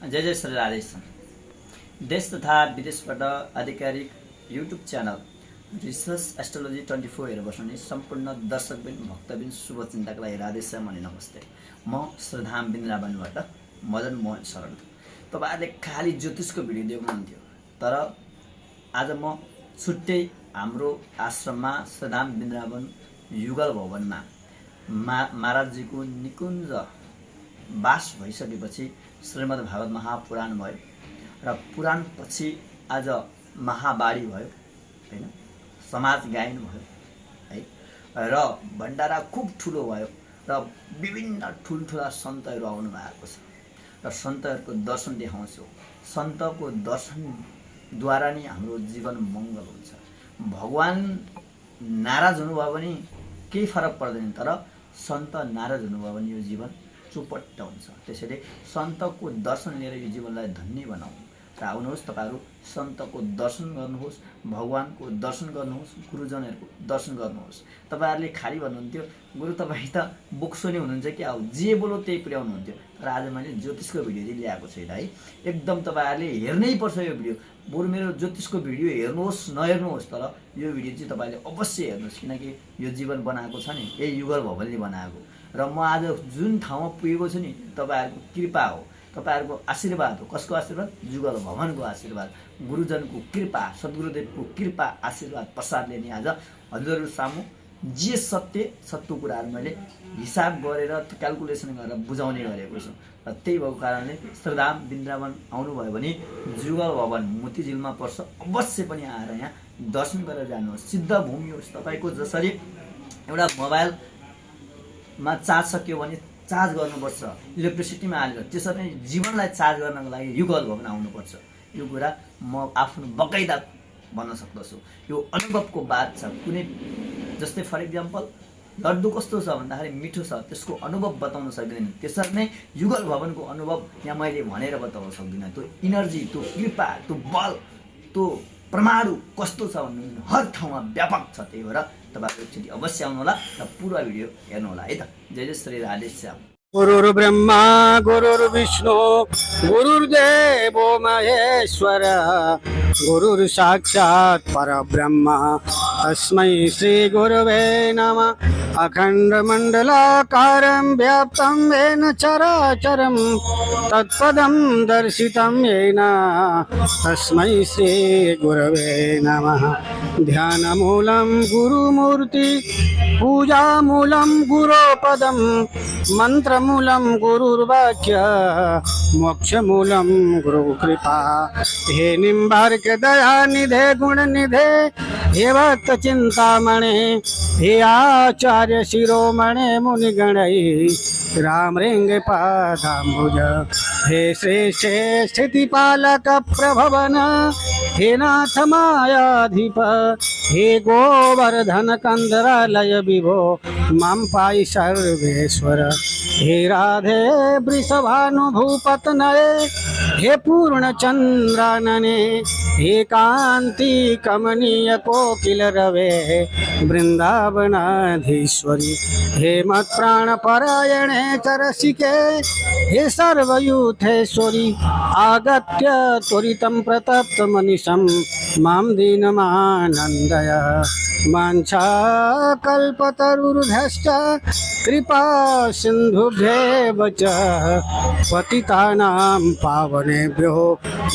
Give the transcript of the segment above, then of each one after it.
जय जय श्री राधेश्याम। देश तथा विदेशबाट आधिकारिक युट्युब च्यानल रिसर्च एस्ट्रोलोजी 24 हेरेर बस्ने सम्पूर्ण दर्शकबिन भक्तबिन शुभचिन्तकका लागि राधेश्याम अनि नमस्ते। म श्रीधाम बिन्द्रावनबाट मदन मोहन शरण। तपाईहरुले खाली ज्योतिषको भिडियो देख्नुहुन्थ्यो, तर आज म छुट्टै हाम्रो आश्रममा श्रीधाम बिन्द्रावन युगल भवनमा महाराजजीको निकुञ्ज वास भइसकेपछि श्रीमद् भागवत महापुराण भयो र पुराण पछि आज महावाणी भयो हैन, समाज गायन भयो है, र भण्डारा खूब ठुलो भयो र विभिन्न ठुल्ठुला सन्तहरू आउनु भएको छ र सन्तहरूको दर्शन देखाउँछु। सन्तको दर्शनद्वारा नै हाम्रो जीवन मङ्गल हुन्छ। भगवान नाराज हुनुभयो भने केही फरक पर्दैन, तर सन्त नाराज हुनुभयो भने यो जीवन चुपट्ट हुन्छ। त्यसैले सन्तको दर्शन लिएर यो जीवनलाई धन्य बनाऊ र आउनुहोस्, तपाईहरु सन्तको दर्शन गर्नुहोस्, भगवानको दर्शन गर्नुहोस्, गुरुजनहरूको दर्शन गर्नुहोस्। तपाईहरुले खाली भन्नुहुन्थ्यो गुरु तपाई त बोक्सो नै हुनुहुन्छ कि आउ जे बोलो त्यही पुर्याउनुहुन्थ्यो, तर आज मैले ज्योतिषको भिडियो चाहिँ ल्याएको छैन है। एकदम तपाईहरुले हेर्नै पर्छ यो भिडियो। बरु मेरो ज्योतिषको भिडियो हेर्नुहोस् नहेर्नुहोस्, तर यो भिडियो चाहिँ तपाईले अवश्य हेर्नुहोस्, किनकि यो जीवन बनाएको छ नि यही युगल भवनले बनाएको। र म आज जुन ठाउँमा पुगेको छु नि तपाईहरुको कृपा हो, तपाईहरुको आशीर्वाद हो। कसको आशीर्वाद? युगल भवनको आशीर्वाद, गुरुजनको कृपा, सद्गुरुदेवको कृपा आशीर्वाद प्रसादले नि आज हजुरहरु सामु जे सत्य कुराहरु मैले हिसाब गरेर क्याल्कुलेसन गरेर बुझाउने गरेको छु। र त्यही भएको कारणले श्रीधाम बिन्द्रावन आउनुभयो भने युगल भवन मोतीझिलमा पर्छ, अवश्य पनि आएर यहाँ दर्शन गरेर जानुहोस्। सिद्ध भूमि होस्। तपाईको जसरी एउटा मोबाइल मा चार्ज सक्यो भने चार्ज गर्नुपर्छ इलेक्ट्रिसिटीमा हालेर, त्यसरी नै जीवनलाई चार्ज गर्नको लागि युगल भवन आउनुपर्छ। यो कुरा म आफ्नो बकाइदा भन्न सक्दछु। यो अनुभवको बात छ। कुनै जस्तै फर एक्जाम्पल लड्डु कस्तो छ भन्दाखेरि मिठो छ, त्यसको अनुभव बताउन सक्दैन। त्यसरी नै युगल भवनको अनुभव यहाँ मैले भनेर बताउन सक्दिनँ। त्यो इनर्जी, त्यो कृपा, त्यो बल, त्यो परमाणु कस्तो छ भन्ने हर ठाउँमा व्यापक छ। त्यही भएर तपाईहरु एकचोटि अवश्य आउनु होला र पुरा भिडियो हेर्नु होला है त। जय जय श्री राधेश्याम। गुरुर्ब्रह्मा गुरुर्विष्णु गुरुर्देवो महेश्वर गुरुर्साक्षात् परब्रह्म तस्मै श्री गुरवे नमः। अखण्डमण्डलाकारं व्याप्तं येन चराचरं तत्पदं दर्शितं येन तस्मै श्री गुरवे नमः। ध्यानमूलं गुरुमूर्ति, पूजामूलं गुरोपदं, मंत्रमूलं गुरुर्वाक्य, मोक्षमूलं गुरुकृपा। हे निम्बार्क दयानिधे गुणनिधे, हे भक्त चिंतामणे, हे आचार्य शिरोमणे मुनिगणै रामरेंग पादाम्बुज। हे श्रेष्ठे स्थितिपालक प्रभवन, हे नाथ मायाधीप, हे गोवर्धन कंदरालय विभो मां पाहि सर्वेश्वर। हे राधे वृषभानुभूपतनये, हे पूर्णचंद्रानने, हे कांति कमनीय कोकिल रवे वृंदावनाधीश्वरी। हे मत्प्राणपरायणे चरसिके, हे सर्वयूथेश्वरी। आगत्य त्वरितं प्रतप्तमनिशं मां दीनमानन्दय। वाञ्छाकल्पतरुर्भ्यश्च कृपा सिन्धुभ्येव च पतितानां पावनेभ्यो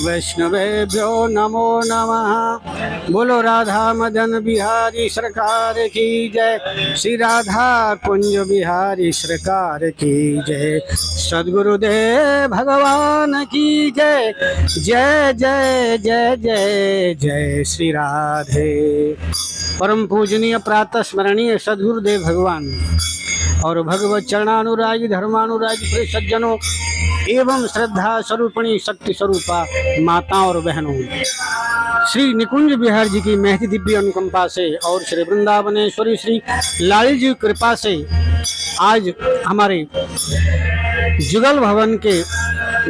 वैष्णवेभ्यो नमो नमः। बोलो राधा मदन बिहारी सरकार की जय, श्री राधा कुंज बिहारी सरकार की जय, सद्गुरुदेव भगवान की जय। जय जय जय जय जय श्री राधे। परम पूजनीय प्रातः स्मरणीय सद्गुरुदेव भगवान और भगवत चरणानुरागी धर्मानुरागी प्रिय सज्जनों एवं श्रद्धा स्वरूपणी शक्ति स्वरूपा माताओं और बहनों, श्री निकुंज बिहार जी की महती दिव्य अनुकंपा से और श्री वृंदावनेश्वरी श्री लाली जी कृपा से आज हमारे जुगल भवन के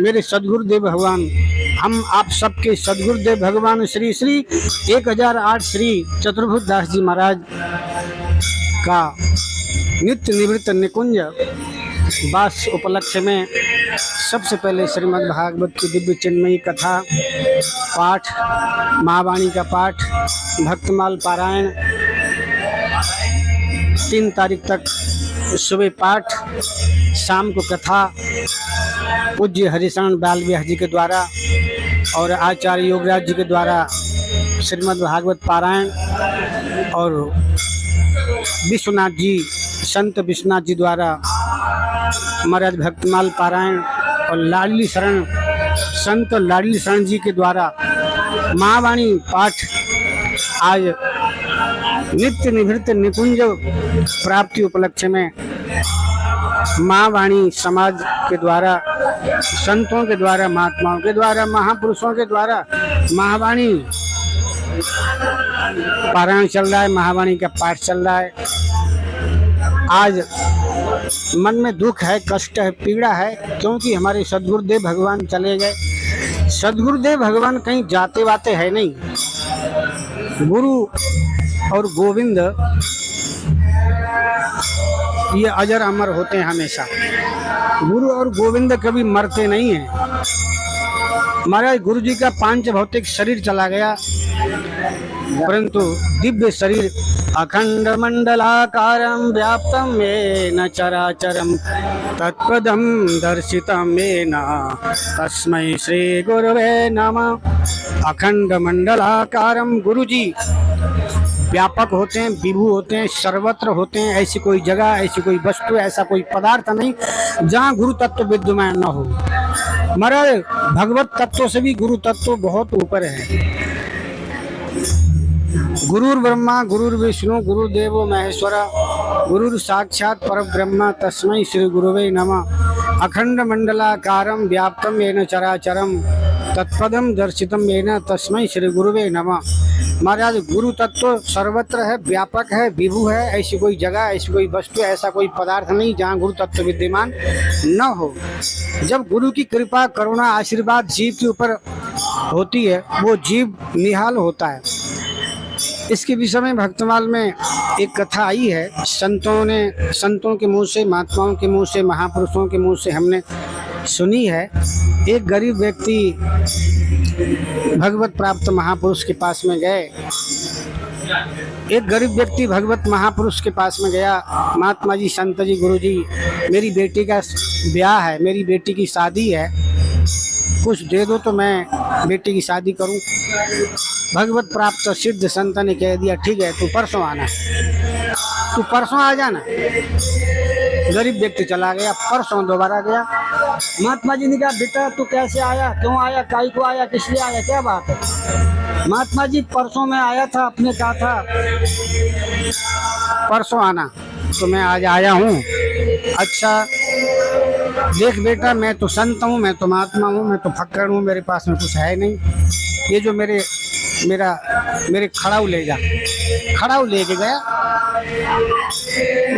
मेरे सद्गुरुदेव भगवान, हम आप सबके सद्गुरुदेव भगवान श्री श्री 1008 श्री चतुर्भुज दास जी महाराज का नित्य निवृत्त निकुंज वास उपलक्ष्य में सबसे पहले श्रीमद् भागवत की दिव्य चिन्मयी कथा पाठ, महावाणी का पाठ, भक्तमाल पारायण 3 तारीख तक सुबह पाठ, शाम को कथा पूज्य हरिशरण बाल विहार जी के द्वारा और आचार्य योगराज जी के द्वारा श्रीमद् भागवत पारायण, और विश्वनाथ जी, संत विश्वनाथ जी द्वारा महाराज भक्तमाल पारायण, और लाडली शरण, संत लाडली शरण जी के द्वारा महावाणी पाठ आज नित्य निवृत्त निकुंज प्राप्ति उपलक्ष्य में महावाणी समाज के द्वारा, संतों के द्वारा, महात्माओं के द्वारा, महापुरुषों के द्वारा महावाणी पारायण चल रहा है, महावाणी का पाठ चल रहा है। आज मन में दुख है, कष्ट है, पीड़ा है, क्योंकि हमारे सद्गुरुदेव भगवान चले गए। सद्गुरुदेव भगवान कहीं जाते वाते है नहीं। गुरु और गोविंद ये अजर अमर होते हैं हमेशा। गुरु और गोविंद कभी मरते नहीं हैं। महाराज गुरु जी का पांच भौतिक शरीर चला गया, परंतु दिव्य शरीर अखंड मंडलाकारं व्याप्तं येन चराचरं तत्पदं दर्शितं येन तस्मै श्री गुरवे नमः। अखंड मंडलाकारं, गुरु जी व्यापक होते हैं, विभू होते हैं, सर्वत्र होते हैं। ऐसी कोई जगह, ऐसी कोई वस्तु, ऐसा कोई पदार्थ नहीं जहाँ गुरु तत्व विद्यमान न हो। महाराज भगवत तत्व से भी गुरु तत्व बहुत ऊपर है। गुरुर् ब्रह्मा गुरुर्विष्णु गुरुदेवो महेश्वरा गुरुर् साक्षात् परब्रह्म तस्मै श्री गुरुवे नमः। अखंड मंडलाकारं व्याप्तं येन चराचरं तत्पदं दर्शितं येन तस्मै श्री गुरुवे नमः। महाराज गुरु तत्व सर्वत्र है, व्यापक है, विभू है। ऐसी कोई जगह, ऐसी कोई वस्तु, ऐसा कोई पदार्थ नहीं जहाँ गुरु तत्व विद्यमान न हो। जब गुरु की कृपा, करुणा, आशीर्वाद जीव के ऊपर होती है, वो जीव निहाल होता है। इसके विषय में भक्तमाल में एक कथा आई है। संतों के मुंह से, महात्माओं के मुंह से, महापुरुषों के मुंह से हमने सुनी है। एक गरीब व्यक्ति भगवत प्राप्त महापुरुष के पास में गए। एक गरीब व्यक्ति भगवत महापुरुष के पास में गया। महात्मा जी, संत जी, गुरु जी, मेरी बेटी का ब्याह है, मेरी बेटी की शादी है, कुछ दे दो तो मैं बेटी की शादी करूं। भगवत प्राप्त सिद्ध संत ने कह दिया, ठीक है, तू परसों आना, तू परसों आ जाना। गरीब व्यक्ति चला गया। परसों दोबारा गया। महात्मा जी ने कहा, बेटा तू कैसे आया, क्यों आया, काई को आया, किस लिए आया, क्या बात है? महात्मा जी, परसों मैं आया था, आपने कहा था परसों आना, तो मैं आज आया हूँ। अच्छा देख बेटा, मैं तो संत हूँ, मैं तो महात्मा हूँ, मैं तो फक्कड़ हूँ, मेरे पास में कुछ है नहीं। ये जो मेरे खड़ाऊ ले जा। खड़ाऊ लेके गया।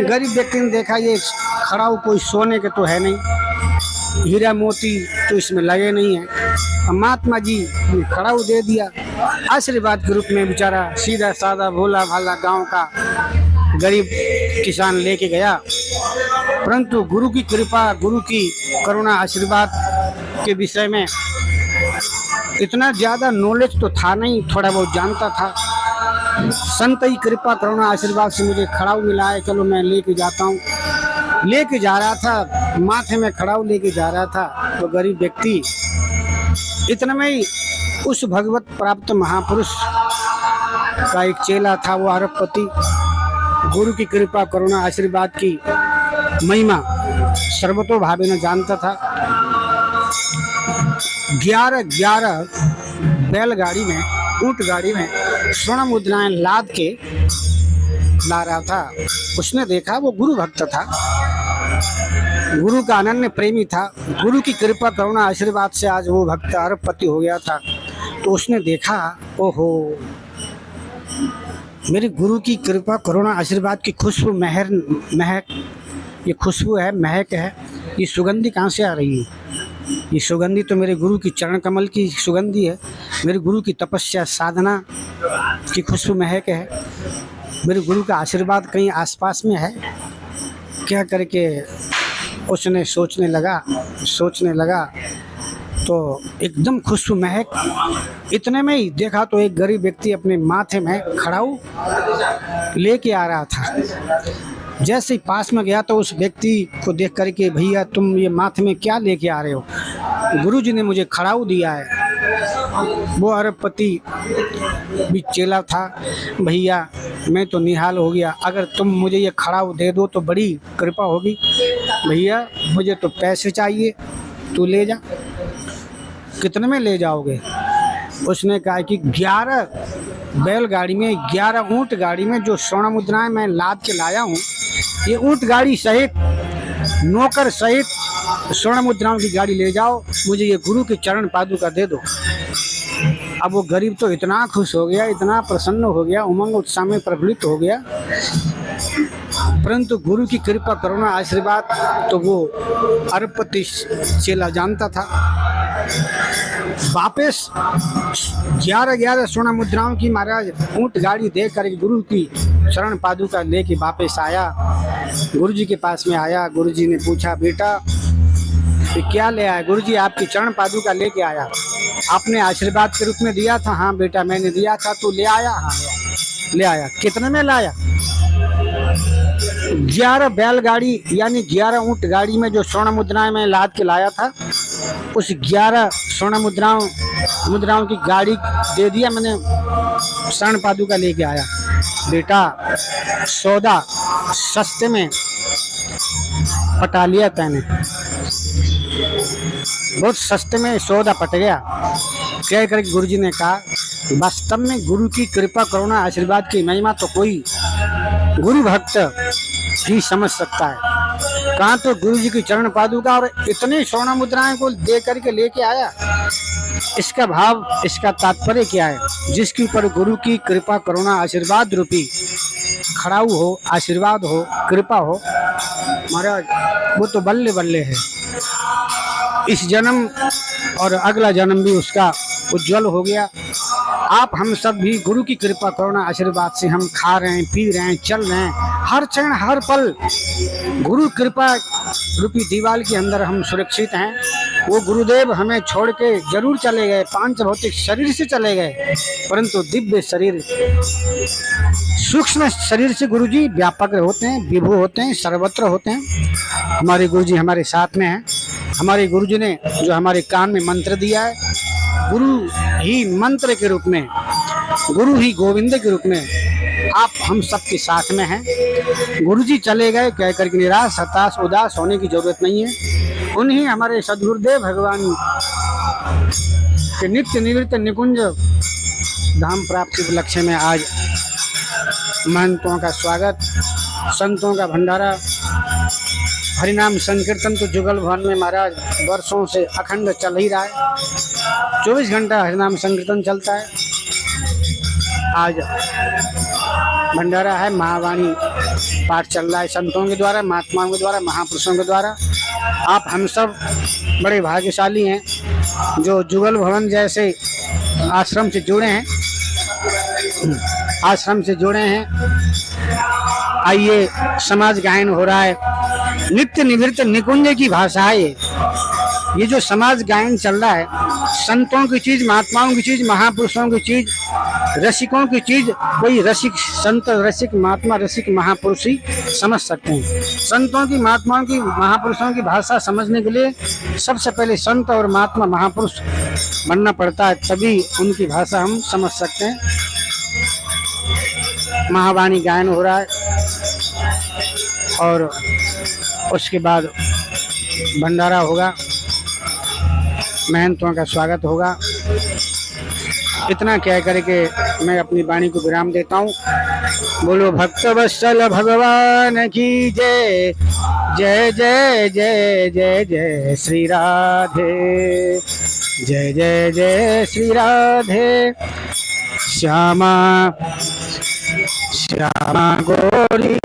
गरीब व्यक्ति ने देखा ये खड़ाऊ कोई सोने के तो है नहीं, हीरा मोती तो इसमें लगे नहीं है। महात्मा जी ने खड़ाऊ दे दिया। आशीर्वाद के रूप में बेचारा सीधा साधा भोला भाला गांव का गरीब किसान लेके गया। परंतु गुरु की कृपा, गुरु की करुणा, आशीर्वाद के विषय में इतना ज़्यादा नॉलेज तो था नहीं, थोड़ा बहुत जानता था। संत की कृपा, करुणा, आशीर्वाद से मुझे खड़ाऊ मिला है, चलो मैं लेके जाता हूँ। लेके जा रहा था, माथे में खड़ाऊ लेके जा रहा था, तो गरीब व्यक्ति इतने में ही उस भगवत प्राप्त महापुरुष का एक चेला था, वो अरबपति, गुरु की कृपा, करुणा, आशीर्वाद की महिमा सर्वतोभावे न जानता था। 11 बैलगाड़ी में, ऊंट गाड़ी में स्वर्ण मुद्राएं लाद के ला रहा था। उसने देखा वो गुरु भक्त था, गुरु का अनन्य प्रेमी था। गुरु की कृपा, करुणा, आशीर्वाद से आज वो भक्त अरबपति हो गया था। तो उसने देखा, ओहो, मेरे गुरु की कृपा, करुणा, आशीर्वाद की खुशबू, महक, ये खुशबू है, महक है, ये सुगंधी कहाँ से आ रही है? ये सुगंधी तो मेरे गुरु की चरण कमल की सुगंधी है, मेरे गुरु की तपस्या, साधना की खुशबू, महक है। मेरे गुरु का आशीर्वाद कहीं आसपास में है क्या? करके उसने सोचने लगा तो एकदम खुशबू महक। इतने में ही देखा तो एक गरीब व्यक्ति अपने माथे में खड़ाऊ लेके आ रहा था। जैसे ही पास में गया तो उस व्यक्ति को देख करके, भैया तुम ये माथे में क्या लेके आ रहे हो? गुरुजी ने मुझे खड़ाऊ दिया है। वो अरबपति भी चेला था, भैया मैं तो निहाल हो गया, अगर तुम मुझे ये खड़ाऊ दे दो तो बड़ी कृपा होगी। भैया मुझे तो पैसे चाहिए, तू ले जा। कितने में ले जाओगे? उसने कहा कि 11 बैलगाड़ी में, 11 ऊँट गाड़ी में जो स्वर्ण मुद्राएं मैं लाद के लाया हूँ, ये ऊँट गाड़ी सहित, नौकर सहित स्वर्ण मुद्राओं की गाड़ी ले जाओ, मुझे ये गुरु के चरण पादुका दे दो। अब वो गरीब तो इतना खुश हो गया, इतना प्रसन्न हो गया, उमंग उत्साह में प्रफुल्लित हो गया, परंतु गुरु की कृपा करुणा आशीर्वाद तो वो अरबपति चेला जानता था। वापस 11 स्वर्ण मुद्राओं की महाराज ऊँट गाड़ी दे कर गुरु की शरण पादुका लेके वापस आया। गुरु जी के पास में आया। गुरु जी ने पूछा, बेटा ये क्या ले आया? गुरु जी आपकी चरण पादुका लेके आया, आपने आशीर्वाद के रूप में दिया था। हाँ बेटा मैंने दिया था। तू ले आया? हाँ ले आया। कितने में लाया? 11 बैलगाड़ी यानी 11 ऊँट गाड़ी में जो स्वर्ण मुद्राएं मैं लाद के लाया था, उस 11 स्वर्ण मुद्राओं की गाड़ी दे दिया मैंने, शरण पादुका लेके आया। बेटा सौदा सस्ते में पटा लिया तैने, बहुत सस्ते में सौदा पट गया। कह करके गुरुजी ने कहा, वास्तव में गुरु की कृपा करुणा आशीर्वाद की महिमा तो कोई गुरु भक्त ही समझ सकता है। कहाँ तो गुरु जी की चरण पादुका और इतनी स्वर्ण मुद्राएं को दे करके लेके आया। इसका भाव, इसका तात्पर्य क्या है? जिसके ऊपर गुरु की कृपा करुणा आशीर्वाद रूपी खड़ाऊ हो, आशीर्वाद हो, कृपा हो, महाराज वो तो बल्ले बल्ले है। इस जन्म और अगला जन्म भी उसका उज्जवल हो गया। आप हम सब भी गुरु की कृपा करुणा आशीर्वाद से हम खा रहे हैं, पी रहे हैं, चल रहे हैं, हर क्षण हर पल गुरु कृपा रूपी दीवाल के अंदर हम सुरक्षित हैं। वो गुरुदेव हमें छोड़ के जरूर चले गए, पांच भौतिक शरीर से चले गए, परंतु दिव्य शरीर, सूक्ष्म शरीर से गुरुजी व्यापक होते हैं, विभु होते हैं, सर्वत्र होते हैं। हमारे गुरुजी हमारे साथ में हैं। हमारे गुरुजी ने जो हमारे कान में मंत्र दिया है, गुरु ही मंत्र के रूप में, गुरु ही गोविंद के रूप में आप हम सबके साथ में हैं। गुरुजी चले गए कह करके निराश, हताश, उदास होने की जरूरत नहीं है। उन्हीं हमारे सद्गुरुदेव भगवान के नित्य निवृत्त निकुंज धाम प्राप्ति उपलक्ष्य में आज महंतों का स्वागत, संतों का भंडारा, हरिनाम संकीर्तन तो जुगल भवन में महाराज वर्षों से अखंड चल ही रहा है। 24 घंटा हरिनाम संकीर्तन चलता है। आज भंडारा है, महावाणी पाठ चल रहा है संतों के द्वारा, महात्माओं के द्वारा, महापुरुषों के द्वारा। आप हम सब बड़े भाग्यशाली हैं जो जुगल भवन जैसे आश्रम से जुड़े हैं, आइए समाज गायन हो रहा है, नित्य निवृत्त निकुंज की भाषा है ये जो समाज गायन चल रहा है, संतों की चीज, महात्माओं की चीज, महापुरुषों की चीज, रसिकों की चीज, कोई रसिक संत, रसिक महात्मा, रसिक महापुरुष ही समझ सकते हैं। संतों की, महात्माओं की, महापुरुषों की भाषा समझने के लिए सबसे पहले संत और महात्मा महापुरुष बनना पड़ता है, तभी उनकी भाषा हम समझ सकते हैं। महावाणी गायन हो रहा है और उसके बाद भंडारा होगा, महंतों का स्वागत होगा। इतना कह करके मैं अपनी वाणी को विराम देता हूँ। बोलो भक्त वत्सल भगवान की जय, जय जय जय जय जय श्री राधे, जय जय जय श्री राधे। श्यामा श्यामा गौरी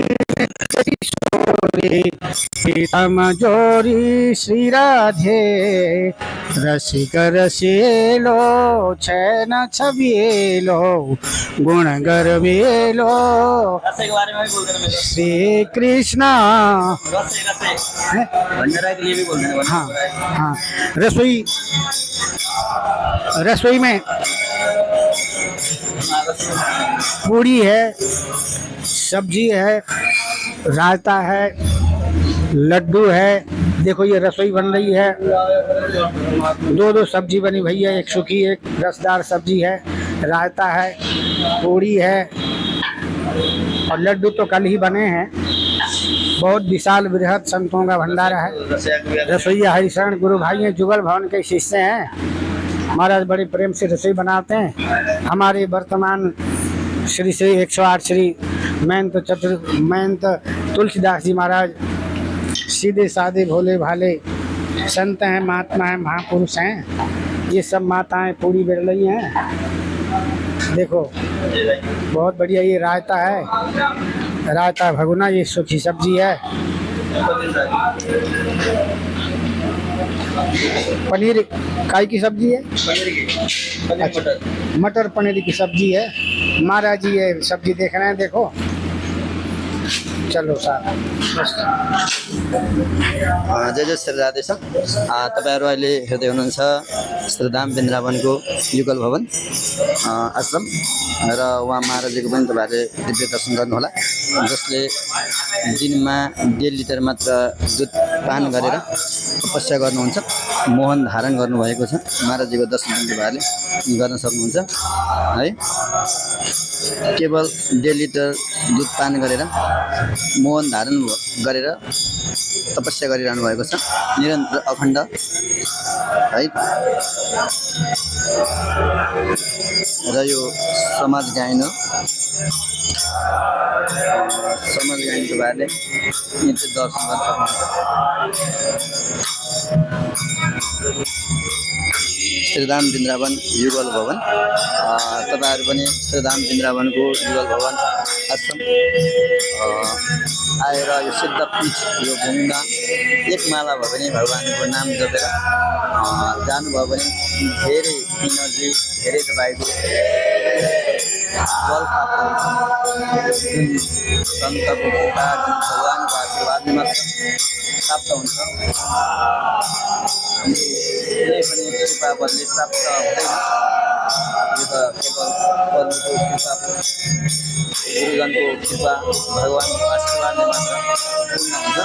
जोरी सीतम जोरी श्री राधे रसिक रसिलो छैन छबिलो गुण गर्विलो रसे के बारे में भी बोल देना मेरे श्री कृष्ण। रसे भंडारा के लिए भी बोल देना। हाँ हाँ, रसोई रसोई में पूड़ी है, सब्जी है, रायता है, लड्डू है। देखो ये रसोई बन रही है, दो सब्जी बनी भैया, एक सूखी एक रसदार सब्जी है, रायता है, पूड़ी है और लड्डू तो कल ही बने हैं। बहुत विशाल बृहद संतों का भंडारा है। रसोईया हरिशरण गुरु भाई हैं, जुगल भवन के शिष्य हैं। महाराज बड़े प्रेम से रसोई बनाते हैं। हमारे वर्तमान श्री 108 श्री महंत तुलसीदास जी महाराज सीधे साधे भोले भाले संत हैं, महात्मा हैं, महापुरुष हैं। ये सब माताएं पूरी बेल रही हैं। देखो बहुत बढ़िया, ये रायता है, रायता भगुना, ये सूखी सब्जी है, पनीर काय की सब्जी है, मटर पनीर की सब्जी है। महाराज जी ये सब्जी देख रहे हैं, देखो चलो साहब। जय जय श्री राधेश्याम। तपाईँहरू अहिले हेर्दै हुनुहुन्छ श्रीधाम वृन्दावनको युगल भवन आश्रम र उहाँ महाराजीको पनि तपाईँहरूले दिव्य दर्शन गर्नुहोला, जसले दिनमा 1.5 लिटर मात्र दुध पान गरेर तपस्या गर्नुहुन्छ, मोहन धारण गर्नुभएको छ। महाराजीको दर्शन पनि तपाईँहरूले गर्न सक्नुहुन्छ है। केवल 1.5 लिटर दुध पान गरेर मोहन धारण गरेर तपस्या गरिरहनु भएको छ, निरन्तर अखण्ड है। र यो समाज गायन हो, समाज गायन तपाईँहरूले नित्य दर्शन गर्न सक्नुहुन्छ। श्रीधाम वृन्दावन युगल भवन, तपाईँहरू पनि श्रीधाम वृन्दावनको युगल भवन आश्रम आएर यो सिद्ध पीठ यो घुम्दा एक माला भयो भने भगवानको नाम जपेर जानुभयो भने धेरै इनर्जी, धेरै तपाईँको बल प्राप्त हुन्छ। जुन सन्तको कृपा, जुन भगवानको आशीर्वादले मात्र प्राप्त हुन्छ। कुनै पनि कृपा बलले प्राप्त हुँदैन, यो त केवल प्रभुको कृपा, गुरुजनको कृपा, भगवानको आशीर्वादले मात्र पूर्ण हुन्छ।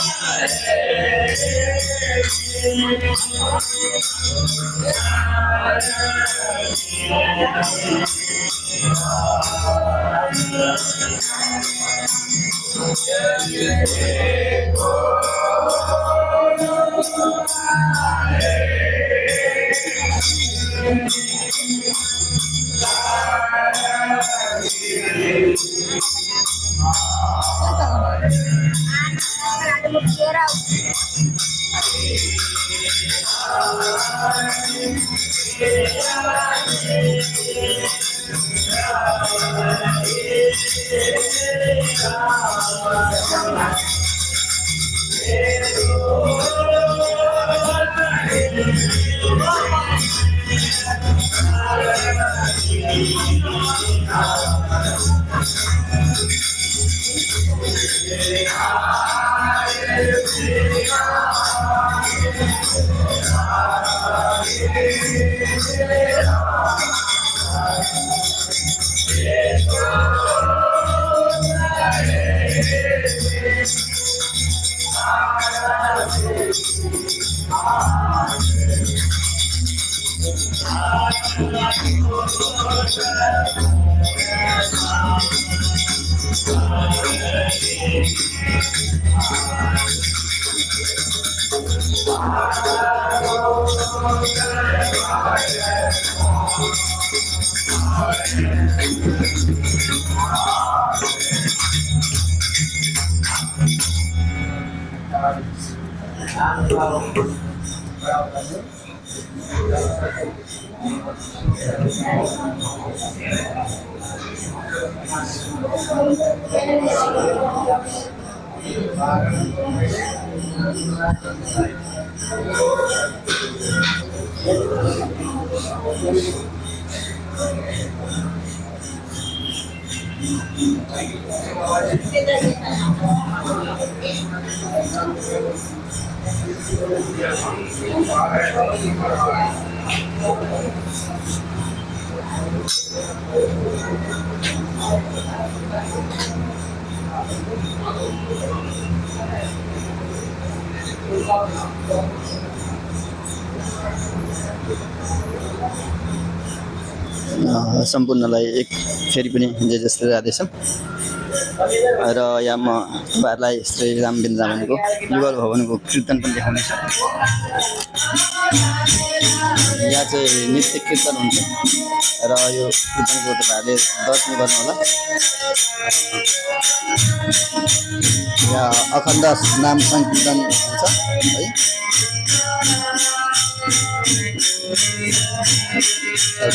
सम्पूर्णलाई एक फेरि पनि जय जय श्री राधेश्याम। र यहाँ म तपाईँहरूलाई श्री राम वृन्दावनको युगल भवनको कीर्तन पनि देखाउनेछु। यहाँ चाहिँ नृत्य कीर्तन हुन्छ र यो कीर्तनको तपाईँहरूले दर्शन गर्नुहोला। यहाँ अखण्ड नाम सङ्कीर्तन हुन्छ है।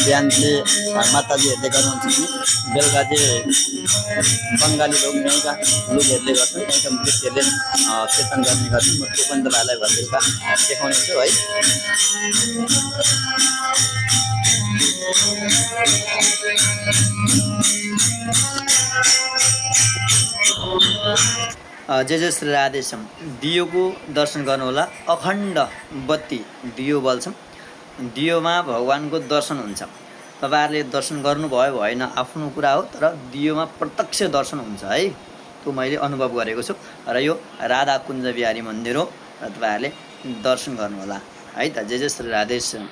बिहान चाहिँ माताजीहरूले गर्नुहुन्छ भने बेलुका चाहिँ बङ्गाली लोक गाउँका लोकहरूले गर्छन्, त्यहाँका नृत्यहरूले कीर्तन गर्ने गर्छन्। म त्यो पनि तपाईँहरूलाई घर बेलुका देखाउने छु है। जय जय श्री राधेश्याम। दियोको दर्शन गर्नुहोला। अखण्ड बत्ती दियो बल्छौँ, दियोमा भगवानको दर्शन हुन्छ। तपाईँहरूले दर्शन गर्नुभयो भएन आफ्नो कुरा हो, तर दियोमा प्रत्यक्ष दर्शन हुन्छ है। त्यो मैले अनुभव गरेको छु र यो राधा कुञ्ज बिहारी मन्दिर हो र तपाईँहरूले दर्शन गर्नुहोला है त। जय जय श्री राधेश्याम।